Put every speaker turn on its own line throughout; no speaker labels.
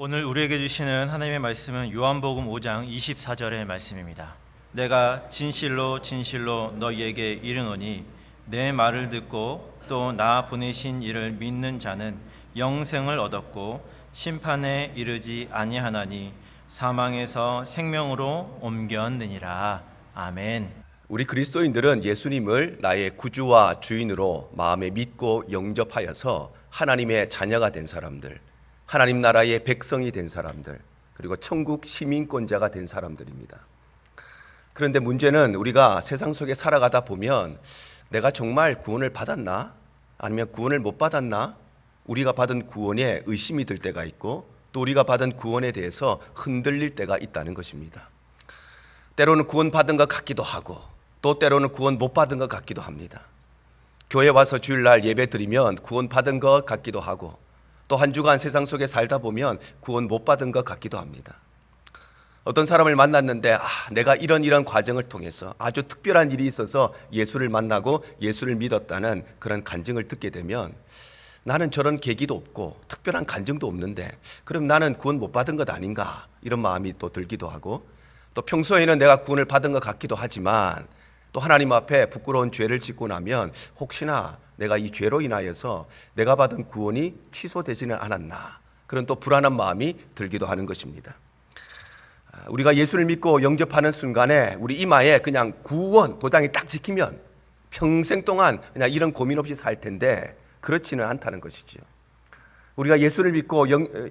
오늘 우리에게 주시는 하나님의 말씀은 요한복음 5장 24절의 말씀입니다. 내가 진실로 진실로 너희에게 이르노니 내 말을 듣고 또 나 보내신 이를 믿는 자는 영생을 얻었고 심판에 이르지 아니하나니 사망에서 생명으로 옮겼느니라. 아멘.
우리 그리스도인들은 예수님을 나의 구주와 주인으로 마음에 믿고 영접하여서 하나님의 자녀가 된 사람들, 하나님 나라의 백성이 된 사람들, 그리고 천국 시민권자가 된 사람들입니다. 그런데 문제는 우리가 세상 속에 살아가다 보면 내가 정말 구원을 받았나? 아니면 구원을 못 받았나? 우리가 받은 구원에 의심이 들 때가 있고 또 우리가 받은 구원에 대해서 흔들릴 때가 있다는 것입니다. 때로는 구원 받은 것 같기도 하고 또 때로는 구원 못 받은 것 같기도 합니다. 교회 와서 주일날 예배 드리면 구원 받은 것 같기도 하고 또 한 주간 세상 속에 살다 보면 구원 못 받은 것 같기도 합니다. 어떤 사람을 만났는데 내가 이런 과정을 통해서 아주 특별한 일이 있어서 예수를 만나고 예수를 믿었다는 그런 간증을 듣게 되면 나는 저런 계기도 없고 특별한 간증도 없는데 그럼 나는 구원 못 받은 것 아닌가, 이런 마음이 또 들기도 하고 또 평소에는 내가 구원을 받은 것 같기도 하지만 또 하나님 앞에 부끄러운 죄를 짓고 나면 혹시나 내가 이 죄로 인하여서 내가 받은 구원이 취소되지는 않았나, 그런 또 불안한 마음이 들기도 하는 것입니다. 우리가 예수를 믿고 영접하는 순간에 우리 이마에 그냥 구원 도장이 딱 찍히면 평생 동안 그냥 이런 고민 없이 살 텐데 그렇지는 않다는 것이지요. 우리가 예수를 믿고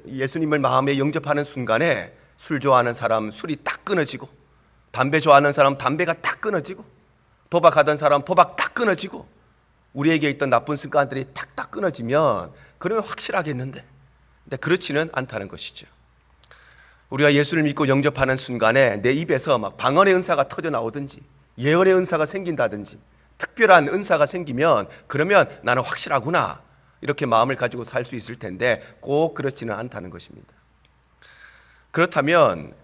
예수님을 마음에 영접하는 순간에 술 좋아하는 사람 술이 딱 끊어지고, 담배 좋아하는 사람 담배가 딱 끊어지고, 도박하던 사람 도박 딱 끊어지고, 우리에게 있던 나쁜 습관들이 탁탁 끊어지면 그러면 확실하겠는데, 근데 그렇지는 않다는 것이죠. 우리가 예수를 믿고 영접하는 순간에 내 입에서 막 방언의 은사가 터져 나오든지 예언의 은사가 생긴다든지 특별한 은사가 생기면 그러면 나는 확실하구나, 이렇게 마음을 가지고 살 수 있을 텐데 꼭 그렇지는 않다는 것입니다. 그렇다면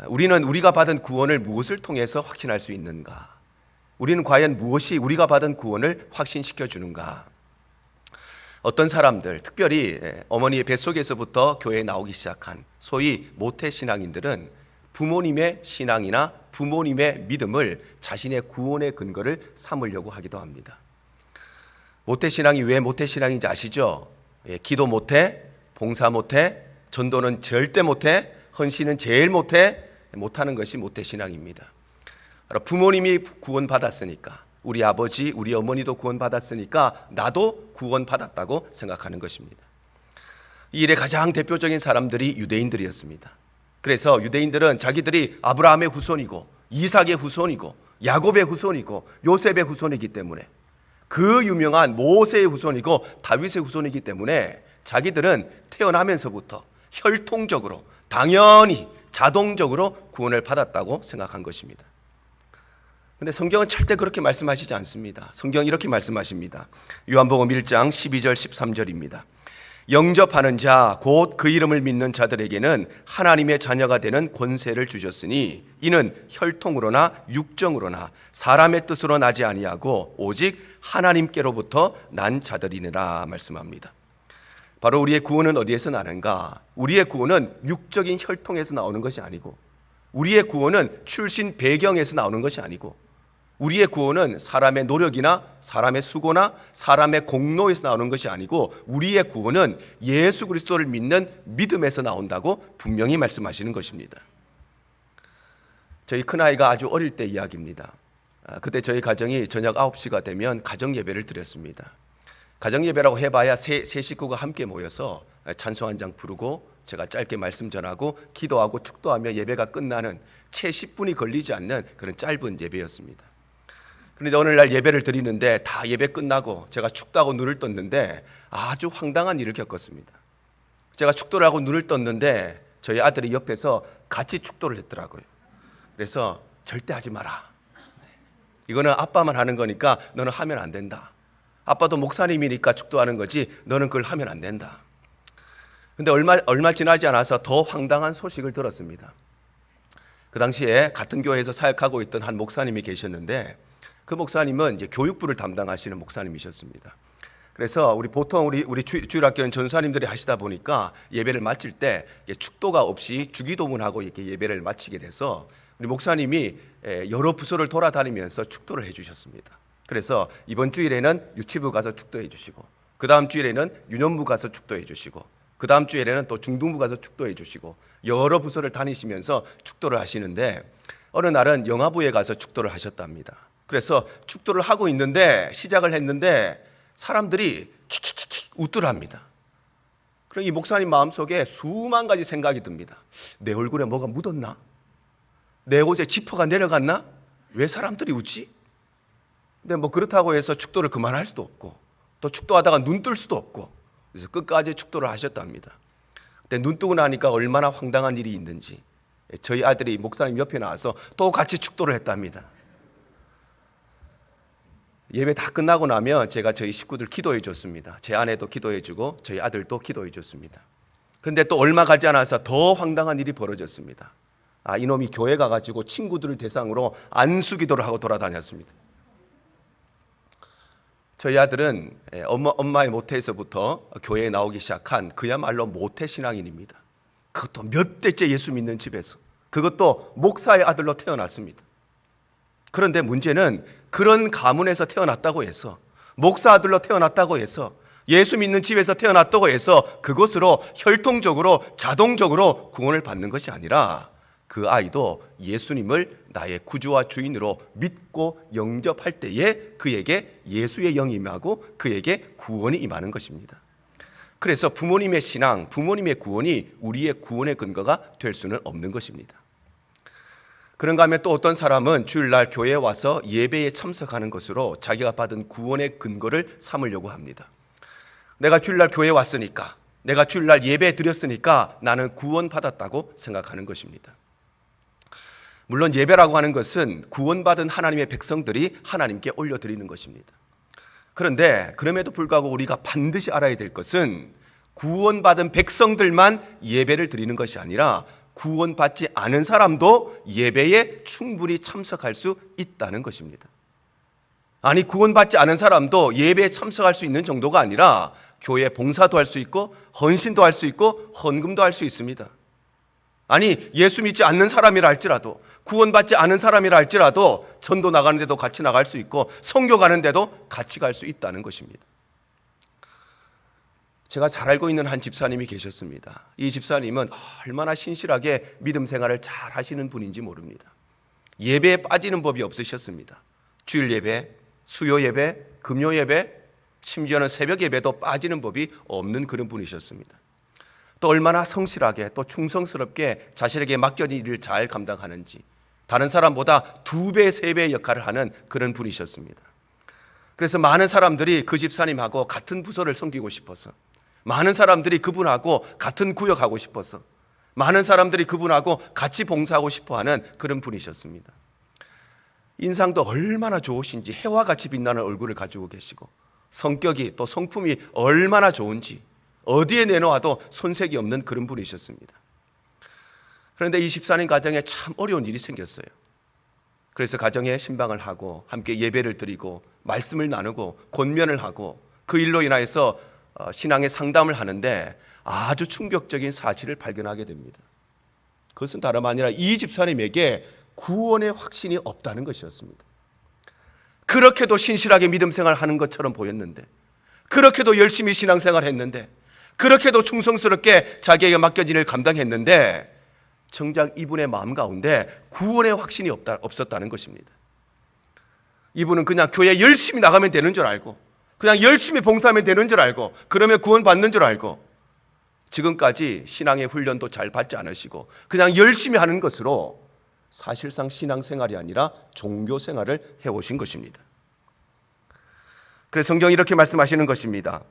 우리는 우리가 받은 구원을 무엇을 통해서 확신할 수 있는가? 우리는 과연 무엇이 우리가 받은 구원을 확신시켜 주는가? 어떤 사람들, 특별히 어머니의 뱃속에서부터 교회에 나오기 시작한 소위 모태신앙인들은 부모님의 신앙이나 부모님의 믿음을 자신의 구원의 근거를 삼으려고 하기도 합니다. 모태신앙이 왜 모태신앙인지 아시죠? 기도 못해, 봉사 못해, 전도는 절대 못해, 헌신은 제일 못하는 것이 모태신앙입니다. 부모님이 구원받았으니까, 우리 아버지, 우리 어머니도 구원받았으니까 나도 구원받았다고 생각하는 것입니다. 이 일의 가장 대표적인 사람들이 유대인들이었습니다. 그래서 유대인들은 자기들이 아브라함의 후손이고 이삭의 후손이고 야곱의 후손이고 요셉의 후손이기 때문에, 그 유명한 모세의 후손이고 다윗의 후손이기 때문에 자기들은 태어나면서부터 혈통적으로 당연히 자동적으로 구원을 받았다고 생각한 것입니다. 그런데 성경은 절대 그렇게 말씀하시지 않습니다. 성경은 이렇게 말씀하십니다. 요한복음 1장 12절 13절입니다. 영접하는 자 곧 그 이름을 믿는 자들에게는 하나님의 자녀가 되는 권세를 주셨으니 이는 혈통으로나 육정으로나 사람의 뜻으로 나지 아니하고 오직 하나님께로부터 난 자들이니라 말씀합니다. 바로 우리의 구원은 어디에서 나는가? 우리의 구원은 육적인 혈통에서 나오는 것이 아니고, 우리의 구원은 출신 배경에서 나오는 것이 아니고, 우리의 구원은 사람의 노력이나 사람의 수고나 사람의 공로에서 나오는 것이 아니고, 우리의 구원은 예수 그리스도를 믿는 믿음에서 나온다고 분명히 말씀하시는 것입니다. 저희 큰아이가 아주 어릴 때 이야기입니다. 그때 저희 가정이 저녁 9시가 되면 가정 예배를 드렸습니다. 가정 예배라고 해봐야 세 식구가 함께 모여서 찬송 한 장 부르고 제가 짧게 말씀 전하고 기도하고 축도하며 예배가 끝나는 채 10분이 걸리지 않는 그런 짧은 예배였습니다. 그런데 어느 날 예배를 드리는데 다 예배 끝나고 제가 축도하고 눈을 떴는데 아주 황당한 일을 겪었습니다. 제가 축도를 하고 눈을 떴는데 저희 아들이 옆에서 같이 축도를 했더라고요. 그래서 절대 하지 마라. 이거는 아빠만 하는 거니까 너는 하면 안 된다. 아빠도 목사님이니까 축도하는 거지 너는 그걸 하면 안 된다. 근데 얼마 지나지 않아서 더 황당한 소식을 들었습니다. 그 당시에 같은 교회에서 사역하고 있던 한 목사님이 계셨는데 그 목사님은 이제 교육부를 담당하시는 목사님이셨습니다. 그래서 우리 주일학교는 전사님들이 하시다 보니까 예배를 마칠 때 축도가 없이 주기도문하고 이렇게 예배를 마치게 돼서 우리 목사님이 여러 부서를 돌아다니면서 축도를 해주셨습니다. 그래서 이번 주일에는 유치부 가서 축도해 주시고, 그 다음 주일에는 유년부 가서 축도해 주시고, 그 다음 주일에는 또 중등부 가서 축도해 주시고, 여러 부서를 다니시면서 축도를 하시는데 어느 날은 영화부에 가서 축도를 하셨답니다. 그래서 축도를 하고 있는데, 시작을 했는데 사람들이 킥킥킥 웃더랍니다. 그럼 이 목사님 마음속에 수만 가지 생각이 듭니다. 내 얼굴에 뭐가 묻었나? 내 옷에 지퍼가 내려갔나? 왜 사람들이 웃지? 근데 뭐 그렇다고 해서 축도를 그만할 수도 없고, 또 축도하다가 눈 뜰 수도 없고, 그래서 끝까지 축도를 하셨답니다. 근데 눈 뜨고 나니까 얼마나 황당한 일이 있는지 저희 아들이 목사님 옆에 나와서 또 같이 축도를 했답니다. 예배 다 끝나고 나면 제가 저희 식구들 기도해 줬습니다. 제 아내도 기도해 주고 저희 아들도 기도해 줬습니다. 그런데 또 얼마 가지 않아서 더 황당한 일이 벌어졌습니다. 이놈이 교회 가가지고 친구들을 대상으로 안수기도를 하고 돌아다녔습니다. 저희 아들은 엄마의 모태에서부터 교회에 나오기 시작한 그야말로 모태 신앙인입니다. 그것도 몇 대째 예수 믿는 집에서, 그것도 목사의 아들로 태어났습니다. 그런데 문제는 그런 가문에서 태어났다고 해서, 목사 아들로 태어났다고 해서, 예수 믿는 집에서 태어났다고 해서 그것으로 혈통적으로 자동적으로 구원을 받는 것이 아니라, 그 아이도 예수님을 나의 구주와 주인으로 믿고 영접할 때에 그에게 예수의 영이 임하고 그에게 구원이 임하는 것입니다. 그래서 부모님의 신앙, 부모님의 구원이 우리의 구원의 근거가 될 수는 없는 것입니다. 그런가 하면 또 어떤 사람은 주일날 교회에 와서 예배에 참석하는 것으로 자기가 받은 구원의 근거를 삼으려고 합니다. 내가 주일날 교회에 왔으니까, 내가 주일날 예배 드렸으니까 나는 구원받았다고 생각하는 것입니다. 물론 예배라고 하는 것은 구원받은 하나님의 백성들이 하나님께 올려드리는 것입니다. 그런데 그럼에도 불구하고 우리가 반드시 알아야 될 것은 구원받은 백성들만 예배를 드리는 것이 아니라 구원받지 않은 사람도 예배에 충분히 참석할 수 있다는 것입니다. 아니, 구원받지 않은 사람도 예배에 참석할 수 있는 정도가 아니라 교회 봉사도 할 수 있고 헌신도 할 수 있고 헌금도 할 수 있습니다. 아니, 예수 믿지 않는 사람이라 할지라도, 구원받지 않은 사람이라 할지라도 전도 나가는 데도 같이 나갈 수 있고 선교 가는 데도 같이 갈 수 있다는 것입니다. 제가 잘 알고 있는 한 집사님이 계셨습니다. 이 집사님은 얼마나 신실하게 믿음 생활을 잘 하시는 분인지 모릅니다. 예배에 빠지는 법이 없으셨습니다. 주일 예배, 수요 예배, 금요 예배, 심지어는 새벽 예배도 빠지는 법이 없는 그런 분이셨습니다. 또 얼마나 성실하게 또 충성스럽게 자신에게 맡겨진 일을 잘 감당하는지, 다른 사람보다 2배, 3배의 역할을 하는 그런 분이셨습니다. 그래서 많은 사람들이 그 집사님하고 같은 부서를 섬기고 싶어서, 많은 사람들이 그분하고 같은 구역하고 싶어서, 많은 사람들이 그분하고 같이 봉사하고 싶어하는 그런 분이셨습니다. 인상도 얼마나 좋으신지, 해와 같이 빛나는 얼굴을 가지고 계시고, 성격이 또 성품이 얼마나 좋은지 어디에 내놓아도 손색이 없는 그런 분이셨습니다. 그런데 이 집사님 가정에 참 어려운 일이 생겼어요. 그래서 가정에 신방을 하고 함께 예배를 드리고 말씀을 나누고 권면을 하고 그 일로 인하여서 신앙의 상담을 하는데 아주 충격적인 사실을 발견하게 됩니다. 그것은 다름 아니라 이 집사님에게 구원의 확신이 없다는 것이었습니다. 그렇게도 신실하게 믿음 생활하는 것처럼 보였는데, 그렇게도 열심히 신앙생활 했는데, 그렇게도 충성스럽게 자기에게 맡겨진 일을 감당했는데 정작 이분의 마음 가운데 구원의 확신이 없었다는 것입니다. 이분은 그냥 교회 열심히 나가면 되는 줄 알고, 그냥 열심히 봉사하면 되는 줄 알고, 그러면 구원 받는 줄 알고, 지금까지 신앙의 훈련도 잘 받지 않으시고 그냥 열심히 하는 것으로 사실상 신앙생활이 아니라 종교생활을 해오신 것입니다. 그래서 성경이 이렇게 말씀하시는 것입니다.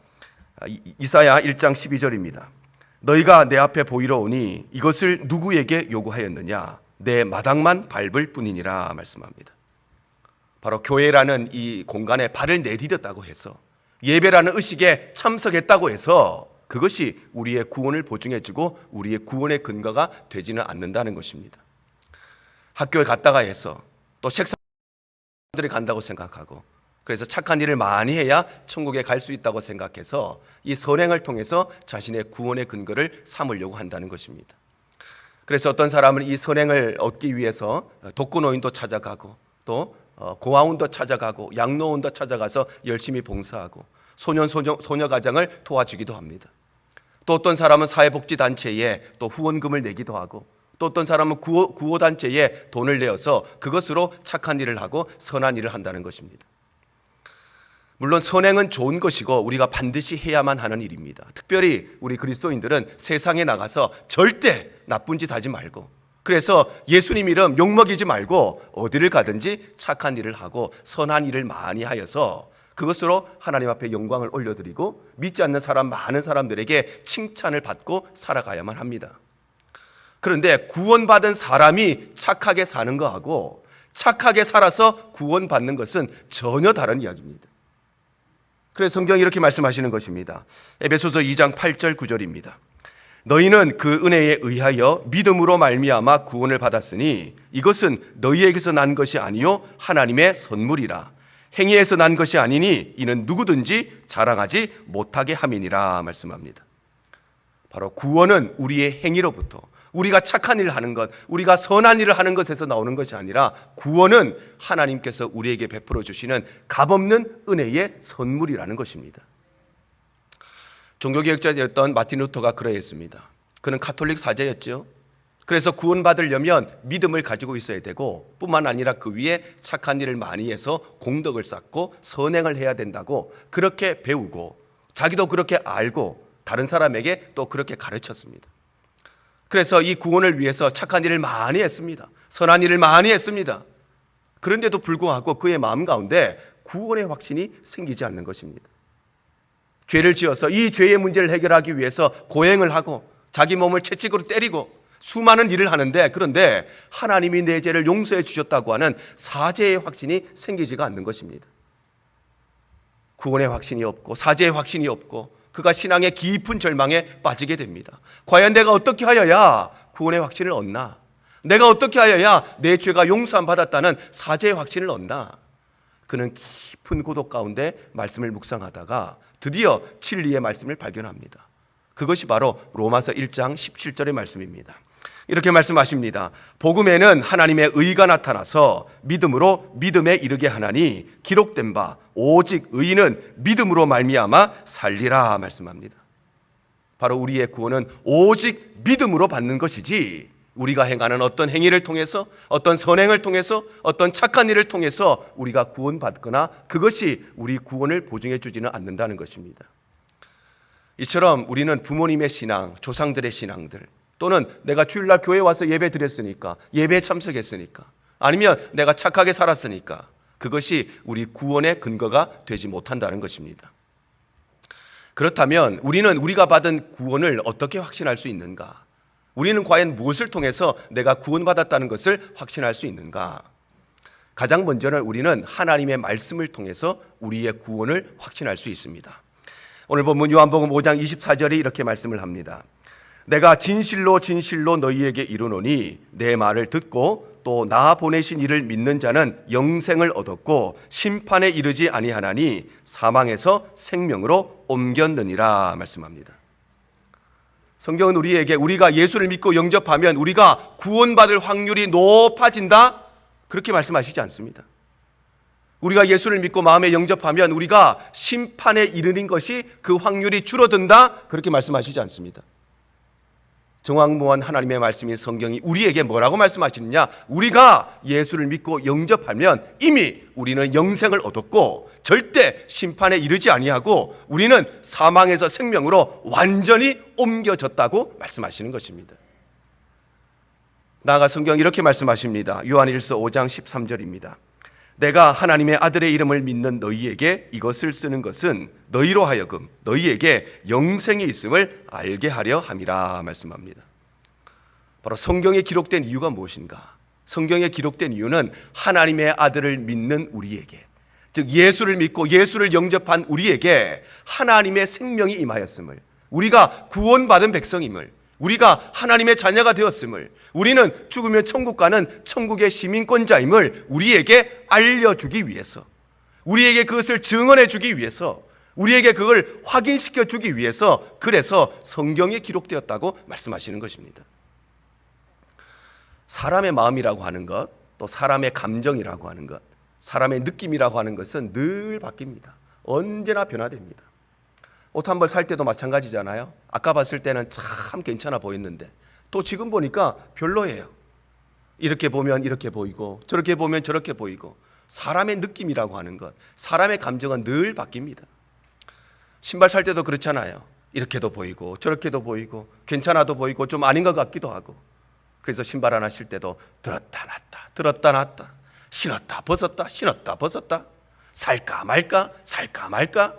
이사야 1장 12절입니다. 너희가 내 앞에 보이러 오니 이것을 누구에게 요구하였느냐? 내 마당만 밟을 뿐이니라 말씀합니다. 바로 교회라는 이 공간에 발을 내디뎠다고 해서, 예배라는 의식에 참석했다고 해서 그것이 우리의 구원을 보증해주고 우리의 구원의 근거가 되지는 않는다는 것입니다. 학교에 갔다가 해서 또 책상들이 간다고 생각하고 그래서 착한 일을 많이 해야 천국에 갈 수 있다고 생각해서 이 선행을 통해서 자신의 구원의 근거를 삼으려고 한다는 것입니다. 그래서 어떤 사람은 이 선행을 얻기 위해서 독거노인도 찾아가고 또 고아원도 찾아가고 양로원도 찾아가서 열심히 봉사하고 소녀가장을 도와주기도 합니다. 또 어떤 사람은 사회복지단체에 또 후원금을 내기도 하고 또 어떤 사람은 구호단체에 돈을 내어서 그것으로 착한 일을 하고 선한 일을 한다는 것입니다. 물론 선행은 좋은 것이고 우리가 반드시 해야만 하는 일입니다. 특별히 우리 그리스도인들은 세상에 나가서 절대 나쁜 짓 하지 말고, 그래서 예수님 이름 욕먹이지 말고 어디를 가든지 착한 일을 하고 선한 일을 많이 하여서 그것으로 하나님 앞에 영광을 올려드리고 믿지 않는 사람 많은 사람들에게 칭찬을 받고 살아가야만 합니다. 그런데 구원받은 사람이 착하게 사는 거하고 착하게 살아서 구원받는 것은 전혀 다른 이야기입니다. 그래서 성경이 이렇게 말씀하시는 것입니다. 에베소서 2장 8절 9절입니다. 너희는 그 은혜에 의하여 믿음으로 말미암아 구원을 받았으니 이것은 너희에게서 난 것이 아니요 하나님의 선물이라. 행위에서 난 것이 아니니 이는 누구든지 자랑하지 못하게 함이니라 말씀합니다. 바로 구원은 우리의 행위로부터, 우리가 착한 일을 하는 것, 우리가 선한 일을 하는 것에서 나오는 것이 아니라 구원은 하나님께서 우리에게 베풀어 주시는 값없는 은혜의 선물이라는 것입니다. 종교개혁자였던 마틴 루터가 그러했습니다. 그는 가톨릭 사제였죠. 그래서 구원받으려면 믿음을 가지고 있어야 되고 뿐만 아니라 그 위에 착한 일을 많이 해서 공덕을 쌓고 선행을 해야 된다고 그렇게 배우고 자기도 그렇게 알고 다른 사람에게 또 그렇게 가르쳤습니다. 그래서 이 구원을 위해서 착한 일을 많이 했습니다. 선한 일을 많이 했습니다. 그런데도 불구하고 그의 마음 가운데 구원의 확신이 생기지 않는 것입니다. 죄를 지어서 이 죄의 문제를 해결하기 위해서 고행을 하고 자기 몸을 채찍으로 때리고 수많은 일을 하는데, 그런데 하나님이 내 죄를 용서해 주셨다고 하는 사죄의 확신이 생기지가 않는 것입니다. 구원의 확신이 없고 사죄의 확신이 없고 그가 신앙의 깊은 절망에 빠지게 됩니다. 과연 내가 어떻게 하여야 구원의 확신을 얻나? 내가 어떻게 하여야 내 죄가 용서함 받았다는 사죄의 확신을 얻나? 그는 깊은 고독 가운데 말씀을 묵상하다가 드디어 진리의 말씀을 발견합니다. 그것이 바로 로마서 1장 17절의 말씀입니다. 이렇게 말씀하십니다. 복음에는 하나님의 의가 나타나서 믿음으로 믿음에 이르게 하나니 기록된 바 오직 의인은 믿음으로 말미암아 살리라 말씀합니다. 바로 우리의 구원은 오직 믿음으로 받는 것이지 우리가 행하는 어떤 행위를 통해서 어떤 선행을 통해서 어떤 착한 일을 통해서 우리가 구원받거나 그것이 우리 구원을 보증해 주지는 않는다는 것입니다. 이처럼 우리는 부모님의 신앙, 조상들의 신앙들 또는 내가 주일날 교회 와서 예배 드렸으니까, 예배에 참석했으니까, 아니면 내가 착하게 살았으니까 그것이 우리 구원의 근거가 되지 못한다는 것입니다. 그렇다면 우리는 우리가 받은 구원을 어떻게 확신할 수 있는가? 우리는 과연 무엇을 통해서 내가 구원받았다는 것을 확신할 수 있는가? 가장 먼저는 우리는 하나님의 말씀을 통해서 우리의 구원을 확신할 수 있습니다. 오늘 본문 요한복음 5장 24절에 이렇게 말씀을 합니다. 내가 진실로 진실로 너희에게 이르노니 내 말을 듣고 또 나 보내신 이를 믿는 자는 영생을 얻었고 심판에 이르지 아니하나니 사망에서 생명으로 옮겼느니라 말씀합니다. 성경은 우리에게 우리가 예수를 믿고 영접하면 우리가 구원받을 확률이 높아진다 그렇게 말씀하시지 않습니다. 우리가 예수를 믿고 마음에 영접하면 우리가 심판에 이르는 것이 그 확률이 줄어든다 그렇게 말씀하시지 않습니다. 정확무한 하나님의 말씀인 성경이 우리에게 뭐라고 말씀하시느냐? 우리가 예수를 믿고 영접하면 이미 우리는 영생을 얻었고 절대 심판에 이르지 아니하고 우리는 사망에서 생명으로 완전히 옮겨졌다고 말씀하시는 것입니다. 나아가 성경이 이렇게 말씀하십니다. 요한일서 5장 13절입니다. 내가 하나님의 아들의 이름을 믿는 너희에게 이것을 쓰는 것은 너희로 하여금 너희에게 영생이 있음을 알게 하려 함이라 말씀합니다. 바로 성경에 기록된 이유가 무엇인가? 성경에 기록된 이유는 하나님의 아들을 믿는 우리에게, 즉 예수를 믿고 예수를 영접한 우리에게 하나님의 생명이 임하였음을, 우리가 구원받은 백성임을, 우리가 하나님의 자녀가 되었음을, 우리는 죽으면 천국 가는 천국의 시민권자임을 우리에게 알려주기 위해서, 우리에게 그것을 증언해 주기 위해서, 우리에게 그걸 확인시켜 주기 위해서, 그래서 성경에 기록되었다고 말씀하시는 것입니다. 사람의 마음이라고 하는 것, 또 사람의 감정이라고 하는 것, 사람의 느낌이라고 하는 것은 늘 바뀝니다. 언제나 변화됩니다. 옷 한 벌 살 때도 마찬가지잖아요. 아까 봤을 때는 참 괜찮아 보였는데 또 지금 보니까 별로예요. 이렇게 보면 이렇게 보이고 저렇게 보면 저렇게 보이고, 사람의 느낌이라고 하는 것, 사람의 감정은 늘 바뀝니다. 신발 살 때도 그렇잖아요. 이렇게도 보이고 저렇게도 보이고 괜찮아도 보이고 좀 아닌 것 같기도 하고, 그래서 신발 하나 실 때도 들었다 놨다 들었다 놨다, 신었다 벗었다 신었다 벗었다, 살까 말까 살까 말까.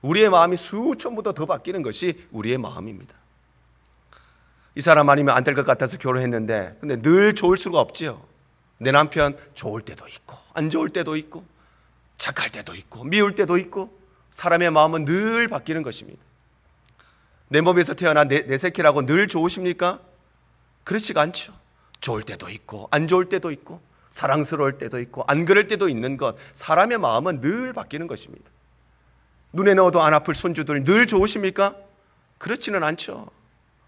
우리의 마음이 수천보다 더 바뀌는 것이 우리의 마음입니다. 이 사람 아니면 안 될 것 같아서 결혼했는데 근데 늘 좋을 수가 없지요. 내 남편 좋을 때도 있고 안 좋을 때도 있고 착할 때도 있고 미울 때도 있고, 사람의 마음은 늘 바뀌는 것입니다. 내 몸에서 태어난 내 새끼라고 늘 좋으십니까? 그렇지가 않죠. 좋을 때도 있고 안 좋을 때도 있고 사랑스러울 때도 있고 안 그럴 때도 있는 것, 사람의 마음은 늘 바뀌는 것입니다. 눈에 넣어도 안 아플 손주들 늘 좋으십니까? 그렇지는 않죠.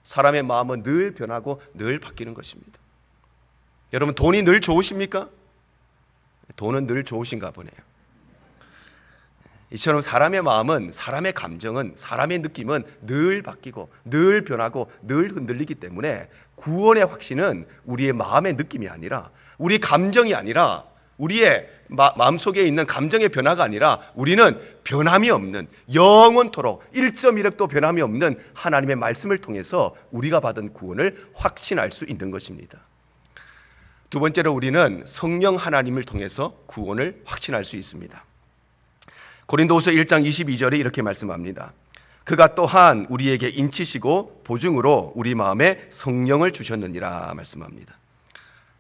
사람의 마음은 늘 변하고 늘 바뀌는 것입니다. 여러분, 돈이 늘 좋으십니까? 돈은 늘 좋으신가 보네요. 이처럼 사람의 마음은, 사람의 감정은, 사람의 느낌은 늘 바뀌고 늘 변하고 늘 흔들리기 때문에 구원의 확신은 우리의 마음의 느낌이 아니라, 우리 감정이 아니라, 우리의 마음속에 있는 감정의 변화가 아니라, 우리는 변함이 없는, 영원토록 1.1획도 변함이 없는 하나님의 말씀을 통해서 우리가 받은 구원을 확신할 수 있는 것입니다. 두 번째로 우리는 성령 하나님을 통해서 구원을 확신할 수 있습니다. 고린도후서 1장 22절에 이렇게 말씀합니다. 그가 또한 우리에게 인치시고 보증으로 우리 마음에 성령을 주셨느니라 말씀합니다.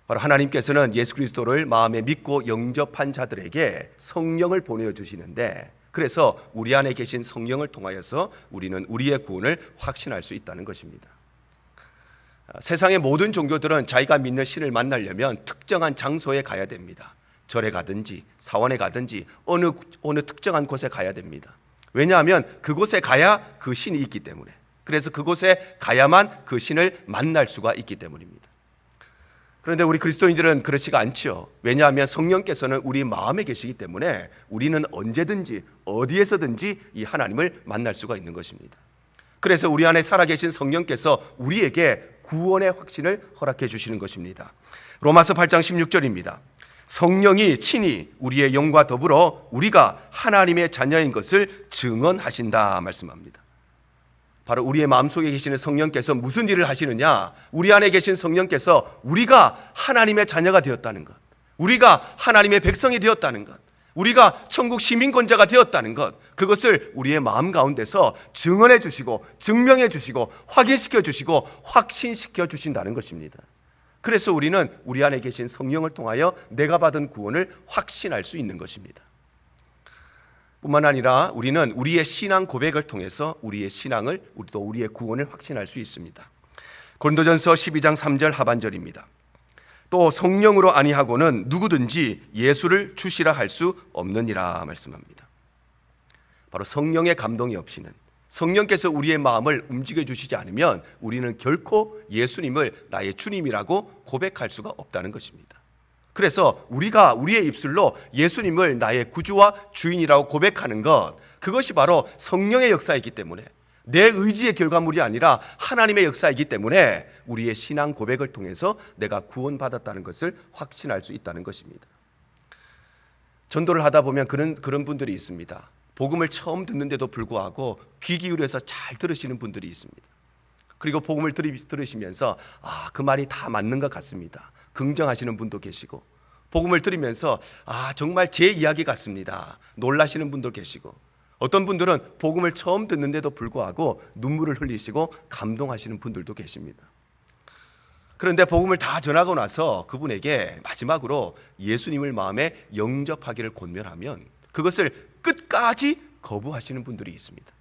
바로 하나님께서는 예수 그리스도를 마음에 믿고 영접한 자들에게 성령을 보내주시는데, 그래서 우리 안에 계신 성령을 통하여서 우리는 우리의 구원을 확신할 수 있다는 것입니다. 세상의 모든 종교들은 자기가 믿는 신을 만나려면 특정한 장소에 가야 됩니다. 절에 가든지 사원에 가든지 어느 특정한 곳에 가야 됩니다. 왜냐하면 그곳에 가야 그 신이 있기 때문에, 그래서 그곳에 가야만 그 신을 만날 수가 있기 때문입니다. 그런데 우리 그리스도인들은 그렇지가 않죠. 왜냐하면 성령께서는 우리 마음에 계시기 때문에 우리는 언제든지 어디에서든지 이 하나님을 만날 수가 있는 것입니다. 그래서 우리 안에 살아계신 성령께서 우리에게 구원의 확신을 허락해 주시는 것입니다. 로마서 8장 16절입니다. 성령이 친히 우리의 영과 더불어 우리가 하나님의 자녀인 것을 증언하신다 말씀합니다. 바로 우리의 마음속에 계시는 성령께서 무슨 일을 하시느냐? 우리 안에 계신 성령께서 우리가 하나님의 자녀가 되었다는 것, 우리가 하나님의 백성이 되었다는 것, 우리가 천국 시민권자가 되었다는 것, 그것을 우리의 마음 가운데서 증언해 주시고 증명해 주시고 확인시켜 주시고 확신시켜 주신다는 것입니다. 그래서 우리는 우리 안에 계신 성령을 통하여 내가 받은 구원을 확신할 수 있는 것입니다. 뿐만 아니라 우리는 우리의 신앙 고백을 통해서 우리의 신앙을, 또 우리의 구원을 확신할 수 있습니다. 고린도전서 12장 3절 하반절입니다. 또 성령으로 아니하고는 누구든지 예수를 주시라 할 수 없느니라 말씀합니다. 바로 성령의 감동이 없이는, 성령께서 우리의 마음을 움직여 주시지 않으면 우리는 결코 예수님을 나의 주님이라고 고백할 수가 없다는 것입니다. 그래서 우리가 우리의 입술로 예수님을 나의 구주와 주인이라고 고백하는 것, 그것이 바로 성령의 역사이기 때문에, 내 의지의 결과물이 아니라 하나님의 역사이기 때문에 우리의 신앙 고백을 통해서 내가 구원받았다는 것을 확신할 수 있다는 것입니다. 전도를 하다 보면 그런 분들이 있습니다. 복음을 처음 듣는데도 불구하고 귀 기울여서 잘 들으시는 분들이 있습니다. 그리고 복음을 들으시면서 그 말이 다 맞는 것 같습니다. 긍정하시는 분도 계시고, 복음을 들으면서 정말 제 이야기 같습니다, 놀라시는 분도 계시고, 어떤 분들은 복음을 처음 듣는데도 불구하고 눈물을 흘리시고 감동하시는 분들도 계십니다. 그런데 복음을 다 전하고 나서 그분에게 마지막으로 예수님을 마음에 영접하기를 권면하면 그것을 끝까지 거부하시는 분들이 있습니다.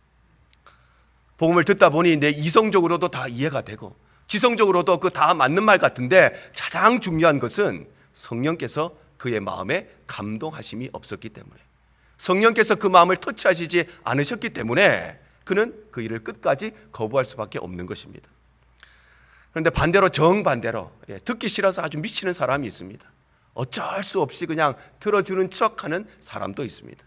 복음을 듣다 보니 내 이성적으로도 다 이해가 되고 지성적으로도 그 다 맞는 말 같은데, 가장 중요한 것은 성령께서 그의 마음에 감동하심이 없었기 때문에, 성령께서 그 마음을 터치하시지 않으셨기 때문에 그는 그 일을 끝까지 거부할 수밖에 없는 것입니다. 그런데 반대로 정반대로 듣기 싫어서 아주 미치는 사람이 있습니다. 어쩔 수 없이 그냥 들어주는 척하는 사람도 있습니다.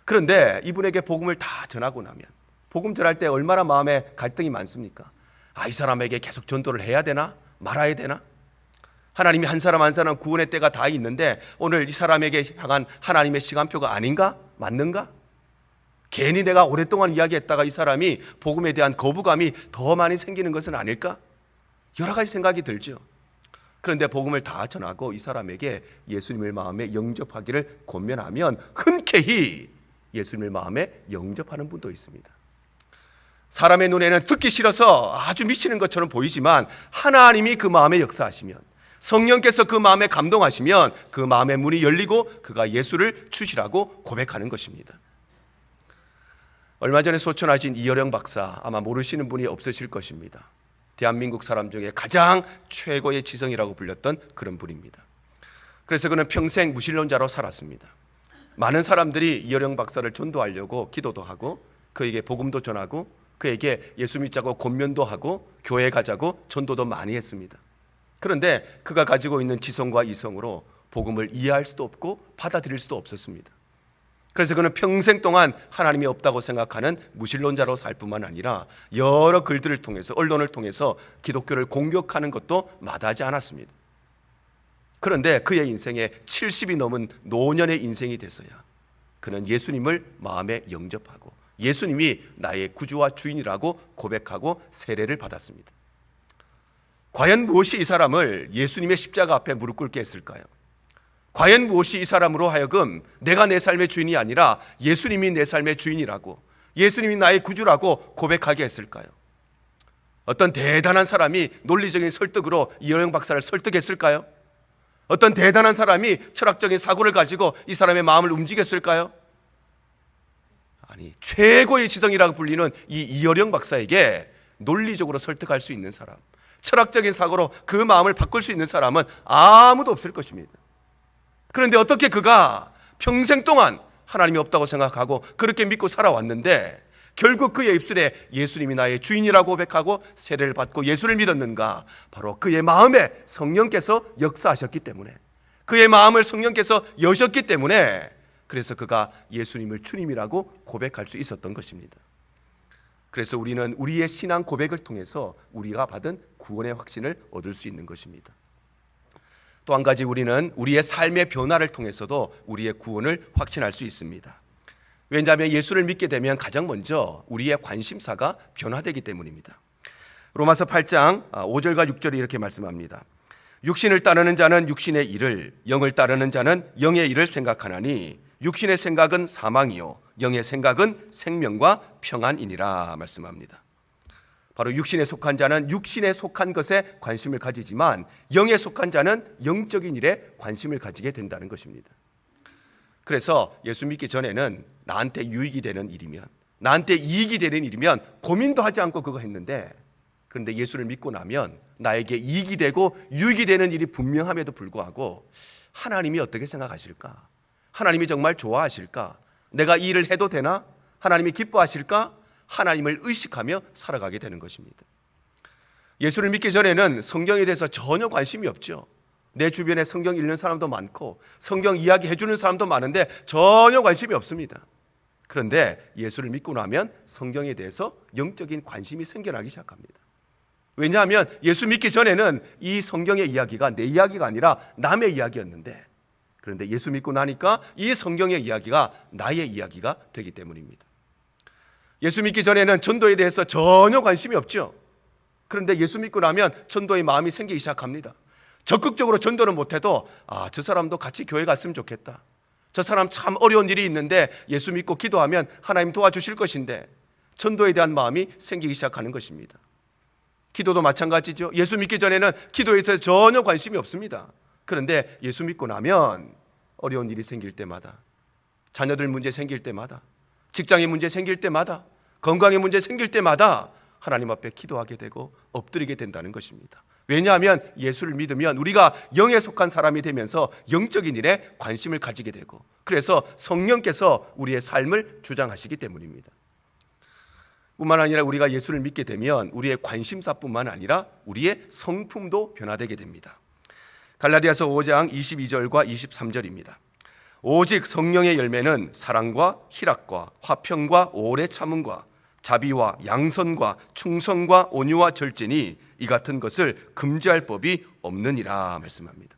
그런데 이분에게 복음을 다 전하고 나면 복음 전할 때 얼마나 마음에 갈등이 많습니까? 이 사람에게 계속 전도를 해야 되나? 말아야 되나? 하나님이 한 사람 한 사람 구원의 때가 다 있는데 오늘 이 사람에게 향한 하나님의 시간표가 아닌가? 맞는가? 괜히 내가 오랫동안 이야기했다가 이 사람이 복음에 대한 거부감이 더 많이 생기는 것은 아닐까? 여러 가지 생각이 들죠. 그런데 복음을 다 전하고 이 사람에게 예수님을 마음에 영접하기를 권면하면 흔쾌히 예수님을 마음에 영접하는 분도 있습니다. 사람의 눈에는 듣기 싫어서 아주 미치는 것처럼 보이지만 하나님이 그 마음에 역사하시면, 성령께서 그 마음에 감동하시면 그 마음의 문이 열리고 그가 예수를 주시라고 고백하는 것입니다. 얼마 전에 소천하신 이여령 박사, 아마 모르시는 분이 없으실 것입니다. 대한민국 사람 중에 가장 최고의 지성이라고 불렸던 그런 분입니다. 그래서 그는 평생 무신론자로 살았습니다. 많은 사람들이 이여령 박사를 전도하려고 기도도 하고 그에게 복음도 전하고 그에게 예수 믿자고 권면도 하고 교회 가자고 전도도 많이 했습니다. 그런데 그가 가지고 있는 지성과 이성으로 복음을 이해할 수도 없고 받아들일 수도 없었습니다. 그래서 그는 평생 동안 하나님이 없다고 생각하는 무신론자로 살 뿐만 아니라 여러 글들을 통해서, 언론을 통해서 기독교를 공격하는 것도 마다하지 않았습니다. 그런데 그의 인생에 70이 넘은 노년의 인생이 돼서야 그는 예수님을 마음에 영접하고 예수님이 나의 구주와 주인이라고 고백하고 세례를 받았습니다. 과연 무엇이 이 사람을 예수님의 십자가 앞에 무릎 꿇게 했을까요? 과연 무엇이 이 사람으로 하여금 내가 내 삶의 주인이 아니라 예수님이 내 삶의 주인이라고, 예수님이 나의 구주라고 고백하게 했을까요? 어떤 대단한 사람이 논리적인 설득으로 이여령 박사를 설득했을까요? 어떤 대단한 사람이 철학적인 사고를 가지고 이 사람의 마음을 움직였을까요? 아니, 최고의 지성이라고 불리는 이 이여령 박사에게 논리적으로 설득할 수 있는 사람, 철학적인 사고로 그 마음을 바꿀 수 있는 사람은 아무도 없을 것입니다. 그런데 어떻게 그가 평생 동안 하나님이 없다고 생각하고 그렇게 믿고 살아왔는데 결국 그의 입술에 예수님이 나의 주인이라고 고백하고 세례를 받고 예수를 믿었는가? 바로 그의 마음에 성령께서 역사하셨기 때문에, 그의 마음을 성령께서 여셨기 때문에, 그래서 그가 예수님을 주님이라고 고백할 수 있었던 것입니다. 그래서 우리는 우리의 신앙 고백을 통해서 우리가 받은 구원의 확신을 얻을 수 있는 것입니다. 또 한 가지, 우리는 우리의 삶의 변화를 통해서도 우리의 구원을 확신할 수 있습니다. 왜냐하면 예수를 믿게 되면 가장 먼저 우리의 관심사가 변화되기 때문입니다. 로마서 8장 5절과 6절이 이렇게 말씀합니다. 육신을 따르는 자는 육신의 일을, 영을 따르는 자는 영의 일을 생각하나니 육신의 생각은 사망이요 영의 생각은 생명과 평안이니라 말씀합니다. 바로 육신에 속한 자는 육신에 속한 것에 관심을 가지지만 영에 속한 자는 영적인 일에 관심을 가지게 된다는 것입니다. 그래서 예수 믿기 전에는 나한테 유익이 되는 일이면, 나한테 이익이 되는 일이면 고민도 하지 않고 그거 했는데, 그런데 예수를 믿고 나면 나에게 이익이 되고 유익이 되는 일이 분명함에도 불구하고 하나님이 어떻게 생각하실까? 하나님이 정말 좋아하실까? 내가 이 일을 해도 되나? 하나님이 기뻐하실까? 하나님을 의식하며 살아가게 되는 것입니다. 예수를 믿기 전에는 성경에 대해서 전혀 관심이 없죠. 내 주변에 성경 읽는 사람도 많고 성경 이야기 해주는 사람도 많은데 전혀 관심이 없습니다. 그런데 예수를 믿고 나면 성경에 대해서 영적인 관심이 생겨나기 시작합니다. 왜냐하면 예수 믿기 전에는 이 성경의 이야기가 내 이야기가 아니라 남의 이야기였는데, 그런데 예수 믿고 나니까 이 성경의 이야기가 나의 이야기가 되기 때문입니다. 예수 믿기 전에는 전도에 대해서 전혀 관심이 없죠. 그런데 예수 믿고 나면 전도의 마음이 생기기 시작합니다. 적극적으로 전도는 못해도 저 사람도 같이 교회 갔으면 좋겠다. 저 사람 참 어려운 일이 있는데 예수 믿고 기도하면 하나님 도와주실 것인데, 전도에 대한 마음이 생기기 시작하는 것입니다. 기도도 마찬가지죠. 예수 믿기 전에는 기도에 대해서 전혀 관심이 없습니다. 그런데 예수 믿고 나면 어려운 일이 생길 때마다, 자녀들 문제 생길 때마다, 직장의 문제 생길 때마다, 건강의 문제 생길 때마다 하나님 앞에 기도하게 되고 엎드리게 된다는 것입니다. 왜냐하면 예수를 믿으면 우리가 영에 속한 사람이 되면서 영적인 일에 관심을 가지게 되고, 그래서 성령께서 우리의 삶을 주장하시기 때문입니다. 뿐만 아니라 우리가 예수를 믿게 되면 우리의 관심사뿐만 아니라 우리의 성품도 변화되게 됩니다. 갈라디아서 5장 22절과 23절입니다. 오직 성령의 열매는 사랑과 희락과 화평과 오래 참음과 자비와 양선과 충성과 온유와 절제니 이 같은 것을 금지할 법이 없느니라 말씀합니다.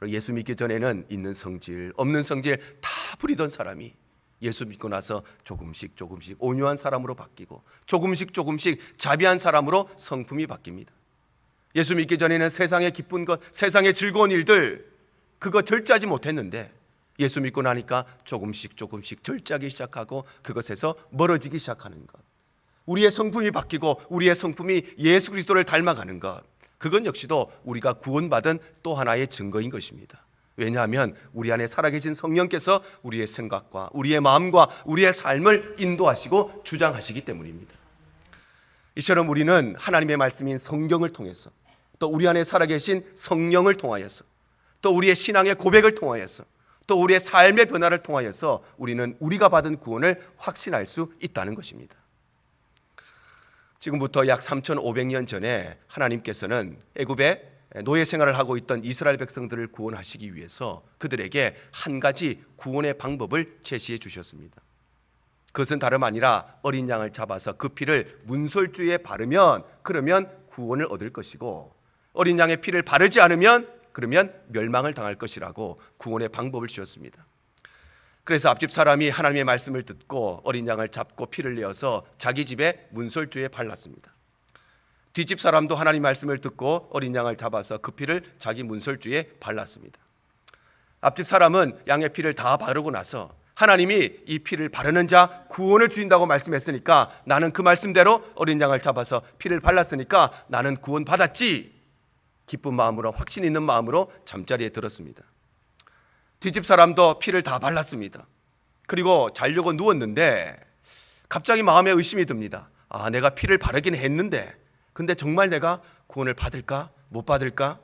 예수 믿기 전에는 있는 성질, 없는 성질 다 부리던 사람이 예수 믿고 나서 조금씩 온유한 사람으로 바뀌고 조금씩 자비한 사람으로 성품이 바뀝니다. 예수 믿기 전에는 세상의 기쁜 것, 세상의 즐거운 일들 그거 절제하지 못했는데 예수 믿고 나니까 조금씩 절제하기 시작하고 그것에서 멀어지기 시작하는 것, 우리의 성품이 바뀌고 우리의 성품이 예수 그리스도를 닮아가는 것, 그건 역시도 우리가 구원받은 또 하나의 증거인 것입니다. 왜냐하면 우리 안에 살아계신 성령께서 우리의 생각과 우리의 마음과 우리의 삶을 인도하시고 주장하시기 때문입니다. 이처럼 우리는 하나님의 말씀인 성경을 통해서, 또 우리 안에 살아계신 성령을 통하여서, 또 우리의 신앙의 고백을 통하여서, 또 우리의 삶의 변화를 통하여서 우리는 우리가 받은 구원을 확신할 수 있다는 것입니다. 지금부터 약 3,500년 전에 하나님께서는 애굽에 노예 생활을 하고 있던 이스라엘 백성들을 구원하시기 위해서 그들에게 한 가지 구원의 방법을 제시해 주셨습니다. 그것은 다름 아니라 어린 양을 잡아서 그 피를 문설주에 바르면 그러면 구원을 얻을 것이고, 어린 양의 피를 바르지 않으면 그러면 멸망을 당할 것이라고 구원의 방법을 주셨습니다. 그래서 앞집 사람이 하나님의 말씀을 듣고 어린 양을 잡고 피를 내어서 자기 집에 문설주에 발랐습니다. 뒷집 사람도 하나님 말씀을 듣고 어린 양을 잡아서 그 피를 자기 문설주에 발랐습니다. 앞집 사람은 양의 피를 다 바르고 나서 하나님이 이 피를 바르는 자 구원을 주신다고 말씀했으니까 나는 그 말씀대로 어린 양을 잡아서 피를 발랐으니까 나는 구원 받았지, 기쁜 마음으로, 확신 있는 마음으로 잠자리에 들었습니다. 뒷집 사람도 피를 다 발랐습니다. 그리고 자려고 누웠는데 갑자기 마음에 의심이 듭니다. 내가 피를 바르긴 했는데 근데 정말 내가 구원을 받을까? 못 받을까?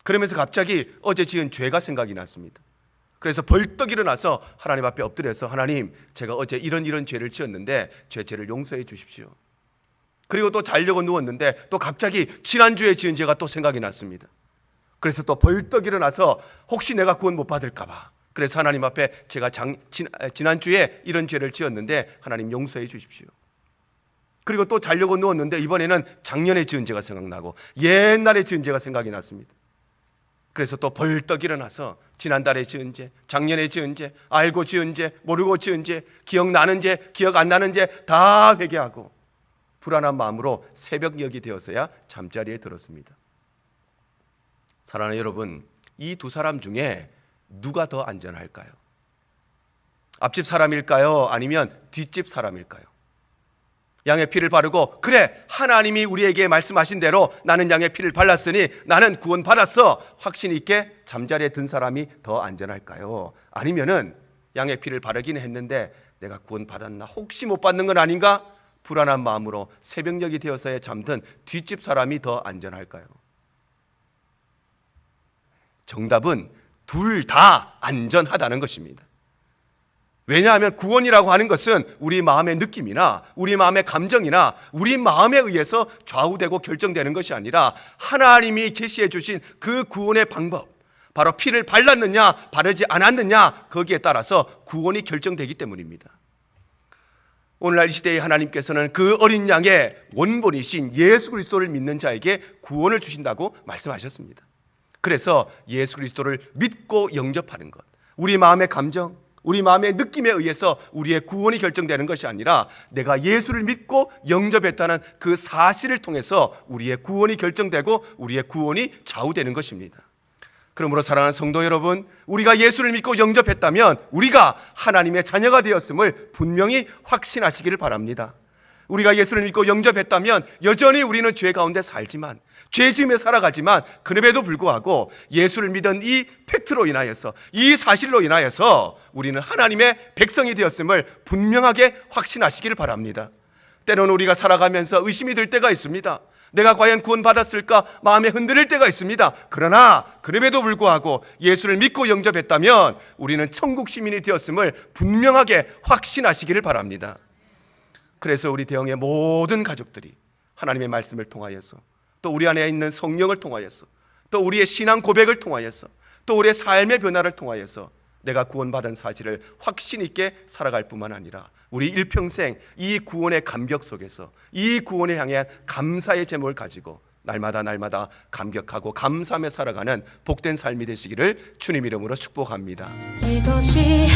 그러면서 갑자기 어제 지은 죄가 생각이 났습니다. 그래서 벌떡 일어나서 하나님 앞에 엎드려서 하나님, 제가 어제 이런 죄를 지었는데 죄를 용서해 주십시오. 그리고 또 자려고 누웠는데 또 갑자기 지난주에 지은 죄가 또 생각이 났습니다. 그래서 또 벌떡 일어나서 혹시 내가 구원 못 받을까 봐, 그래서 하나님 앞에 제가 지난주에 이런 죄를 지었는데 하나님 용서해 주십시오. 그리고 또 자려고 누웠는데 이번에는 작년에 지은 죄가 생각나고 옛날에 지은 죄가 생각이 났습니다. 그래서 또 벌떡 일어나서 지난달에 지은 죄, 작년에 지은 죄, 알고 지은 죄, 모르고 지은 죄, 기억나는 죄, 기억 안 나는 죄 다 회개하고 불안한 마음으로 새벽녘이 되어서야 잠자리에 들었습니다. 사랑하는 여러분, 이 두 사람 중에 누가 더 안전할까요? 앞집 사람일까요? 아니면 뒷집 사람일까요? 양의 피를 바르고 그래, 하나님이 우리에게 말씀하신 대로 나는 양의 피를 발랐으니 나는 구원 받았어, 확신 있게 잠자리에 든 사람이 더 안전할까요? 아니면은 양의 피를 바르긴 했는데 내가 구원 받았나, 혹시 못 받는 건 아닌가, 불안한 마음으로 새벽녘이 되어서야 잠든 뒷집 사람이 더 안전할까요? 정답은 둘 다 안전하다는 것입니다. 왜냐하면 구원이라고 하는 것은 우리 마음의 느낌이나 우리 마음의 감정이나 우리 마음에 의해서 좌우되고 결정되는 것이 아니라 하나님이 제시해 주신 그 구원의 방법, 바로 피를 발랐느냐 바르지 않았느냐, 거기에 따라서 구원이 결정되기 때문입니다. 오늘날 이 시대에 하나님께서는 그 어린 양의 원본이신 예수 그리스도를 믿는 자에게 구원을 주신다고 말씀하셨습니다. 그래서 예수 그리스도를 믿고 영접하는 것, 우리 마음의 감정, 우리 마음의 느낌에 의해서 우리의 구원이 결정되는 것이 아니라 내가 예수를 믿고 영접했다는 그 사실을 통해서 우리의 구원이 결정되고 우리의 구원이 좌우되는 것입니다. 그러므로 사랑하는 성도 여러분, 우리가 예수를 믿고 영접했다면 우리가 하나님의 자녀가 되었음을 분명히 확신하시기를 바랍니다. 우리가 예수를 믿고 영접했다면 여전히 우리는 죄 가운데 살지만, 죄짐에 살아가지만, 그럼에도 불구하고 예수를 믿은 이 팩트로 인하여서, 이 사실로 인하여서 우리는 하나님의 백성이 되었음을 분명하게 확신하시기를 바랍니다. 때로는 우리가 살아가면서 의심이 들 때가 있습니다. 내가 과연 구원받았을까 마음에 흔들릴 때가 있습니다. 그러나 그럼에도 불구하고 예수를 믿고 영접했다면 우리는 천국 시민이 되었음을 분명하게 확신하시기를 바랍니다. 그래서 우리 대형의 모든 가족들이 하나님의 말씀을 통하여서, 또 우리 안에 있는 성령을 통하여서, 또 우리의 신앙 고백을 통하여서, 또 우리의 삶의 변화를 통하여서 내가 구원받은 사실을 확신 있게 살아갈 뿐만 아니라 우리 일평생 이 구원의 감격 속에서 이 구원에 향해 감사의 제목을 가지고 날마다 감격하고 감사하며 살아가는 복된 삶이 되시기를 주님 이름으로 축복합니다.
이것이